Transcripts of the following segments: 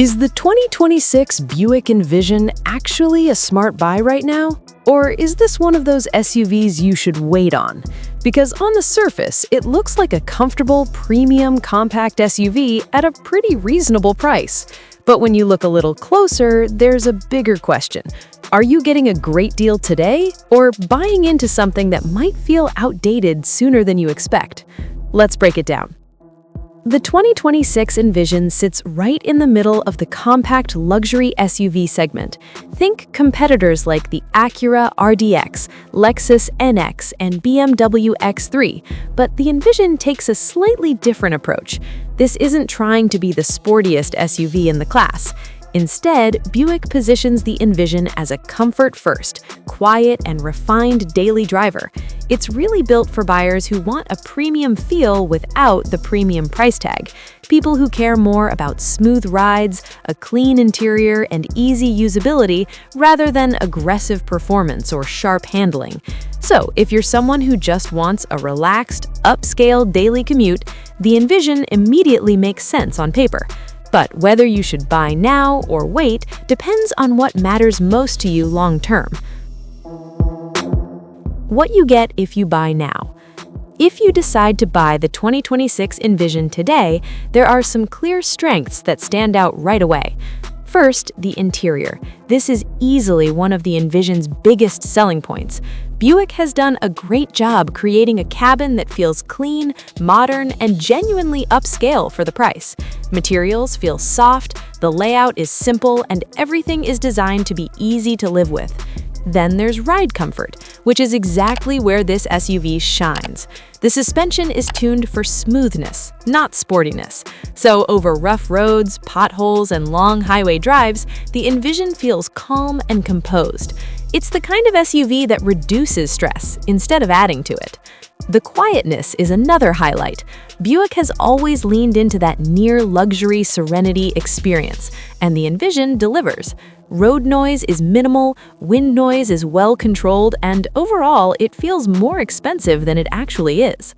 Is the 2026 Buick Envision actually a smart buy right now? Or is this one of those SUVs you should wait on? Because on the surface, it looks like a comfortable, premium compact SUV at a pretty reasonable price. But when you look a little closer, there's a bigger question. Are you getting a great deal today, or buying into something that might feel outdated sooner than you expect? Let's break it down. The 2026 Envision sits right in the middle of the compact luxury SUV segment. Think competitors like the Acura RDX, Lexus NX, and BMW X3, but the Envision takes a slightly different approach. This isn't trying to be the sportiest SUV in the class. Instead, Buick positions the Envision as a comfort-first, quiet, and refined daily driver. It's really built for buyers who want a premium feel without the premium price tag. People who care more about smooth rides, a clean interior, and easy usability rather than aggressive performance or sharp handling. So, if you're someone who just wants a relaxed, upscale daily commute, the Envision immediately makes sense on paper. But whether you should buy now or wait depends on what matters most to you long term. What you get if you buy now. If you decide to buy the 2026 Envision today, there are some clear strengths that stand out right away. First, the interior. This is easily one of the Envision's biggest selling points. Buick has done a great job creating a cabin that feels clean, modern, and genuinely upscale for the price. Materials feel soft, the layout is simple, and everything is designed to be easy to live with. Then there's ride comfort, which is exactly where this SUV shines. The suspension is tuned for smoothness, not sportiness. So over rough roads, potholes, and long highway drives, the Envision feels calm and composed. It's the kind of SUV that reduces stress instead of adding to it. The quietness is another highlight. Buick has always leaned into that near-luxury serenity experience, and the Envision delivers. Road noise is minimal, wind noise is well-controlled, and overall, it feels more expensive than it actually is.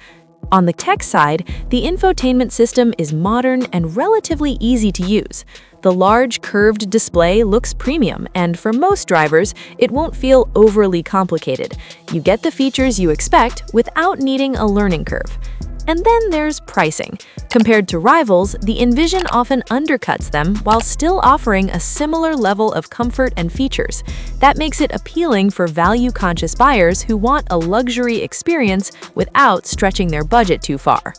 On the tech side, the infotainment system is modern and relatively easy to use. The large curved display looks premium, and for most drivers, it won't feel overly complicated. You get the features you expect without needing a learning curve. And then there's pricing. Compared to rivals, the Envision often undercuts them while still offering a similar level of comfort and features. That makes it appealing for value-conscious buyers who want a luxury experience without stretching their budget too far.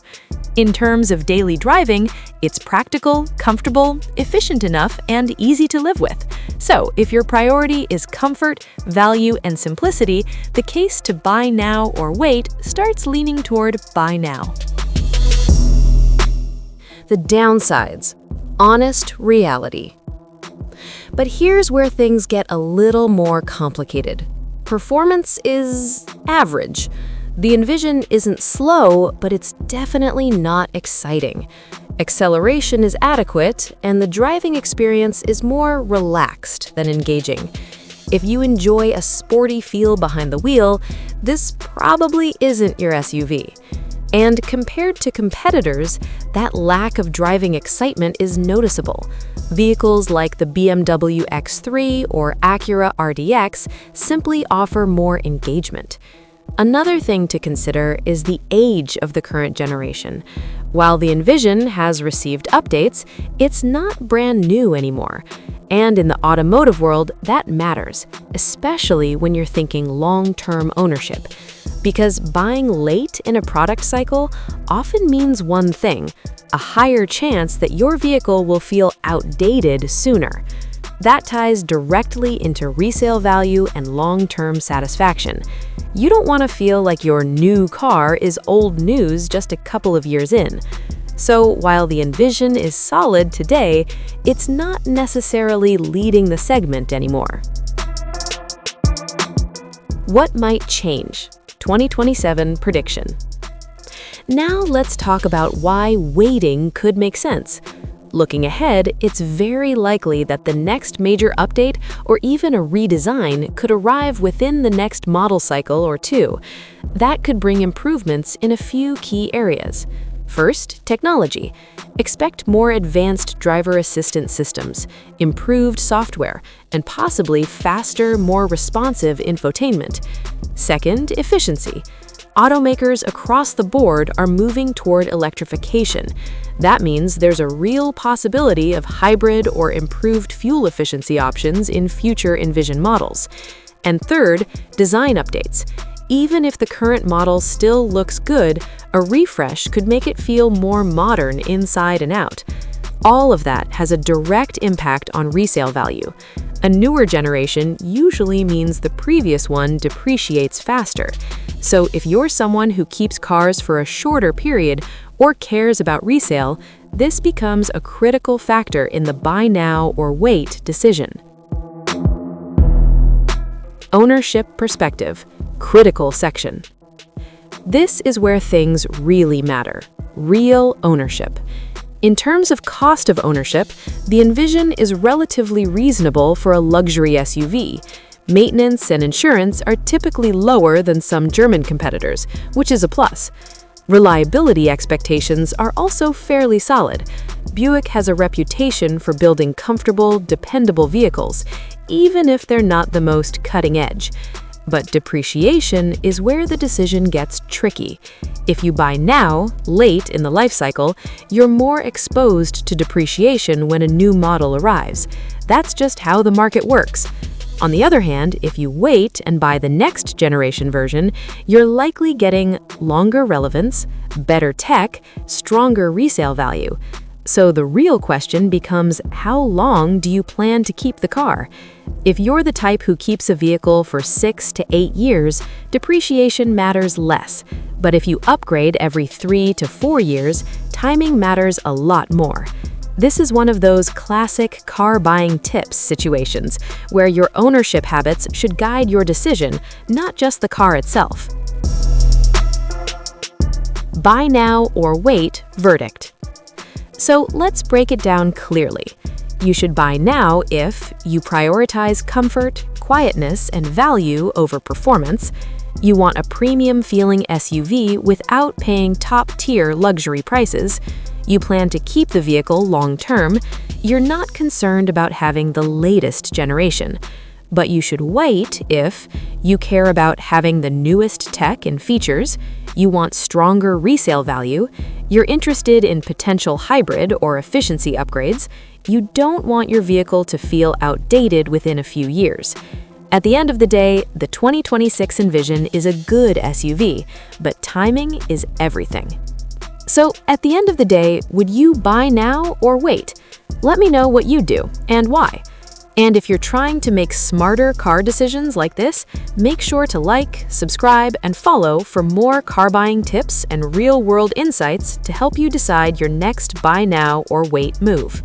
In terms of daily driving, it's practical, comfortable, efficient enough, and easy to live with. So, if your priority is comfort, value, and simplicity, the case to buy now or wait starts leaning toward buy now. The downsides. Honest reality. But here's where things get a little more complicated. Performance is average. The Envision isn't slow, but it's definitely not exciting. Acceleration is adequate, and the driving experience is more relaxed than engaging. If you enjoy a sporty feel behind the wheel, this probably isn't your SUV. And compared to competitors, that lack of driving excitement is noticeable. Vehicles like the BMW X3 or Acura RDX simply offer more engagement. Another thing to consider is the age of the current generation. While the Envision has received updates, it's not brand new anymore. And in the automotive world, that matters, especially when you're thinking long-term ownership. Because buying late in a product cycle often means one thing: a higher chance that your vehicle will feel outdated sooner. That ties directly into resale value and long-term satisfaction. You don't want to feel like your new car is old news just a couple of years in. So while the Envision is solid today, it's not necessarily leading the segment anymore. What might change? 2027 prediction. Now let's talk about why waiting could make sense. Looking ahead, it's very likely that the next major update or even a redesign could arrive within the next model cycle or two. That could bring improvements in a few key areas. First, technology. Expect more advanced driver assistance systems, improved software, and possibly faster, more responsive infotainment. Second, efficiency. Automakers across the board are moving toward electrification. That means there's a real possibility of hybrid or improved fuel efficiency options in future Envision models. And third, design updates. Even if the current model still looks good, a refresh could make it feel more modern inside and out. All of that has a direct impact on resale value. A newer generation usually means the previous one depreciates faster. So if you're someone who keeps cars for a shorter period or cares about resale, this becomes a critical factor in the buy now or wait decision. Ownership perspective, critical section. This is where things really matter, real ownership. In terms of cost of ownership, the Envision is relatively reasonable for a luxury SUV. Maintenance and insurance are typically lower than some German competitors, which is a plus. Reliability expectations are also fairly solid. Buick has a reputation for building comfortable, dependable vehicles, even if they're not the most cutting edge. But depreciation is where the decision gets tricky. If you buy now, late in the life cycle, you're more exposed to depreciation when a new model arrives. That's just how the market works. On the other hand, if you wait and buy the next generation version, you're likely getting longer relevance, better tech, stronger resale value. So the real question becomes, how long do you plan to keep the car? If you're the type who keeps a vehicle for 6 to 8 years, depreciation matters less. But if you upgrade every 3 to 4 years, timing matters a lot more. This is one of those classic car buying tips situations where your ownership habits should guide your decision, not just the car itself. Buy now or wait verdict. So let's break it down clearly. You should buy now if you prioritize comfort, quietness, and value over performance. You want a premium feeling SUV without paying top-tier luxury prices. You plan to keep the vehicle long-term. You're not concerned about having the latest generation. But you should wait if you care about having the newest tech and features, you want stronger resale value, you're interested in potential hybrid or efficiency upgrades, you don't want your vehicle to feel outdated within a few years. At the end of the day, the 2026 Envision is a good SUV, but timing is everything. So at the end of the day, would you buy now or wait? Let me know what you do and why. And if you're trying to make smarter car decisions like this, make sure to like, subscribe, and follow for more car buying tips and real-world insights to help you decide your next buy now or wait move.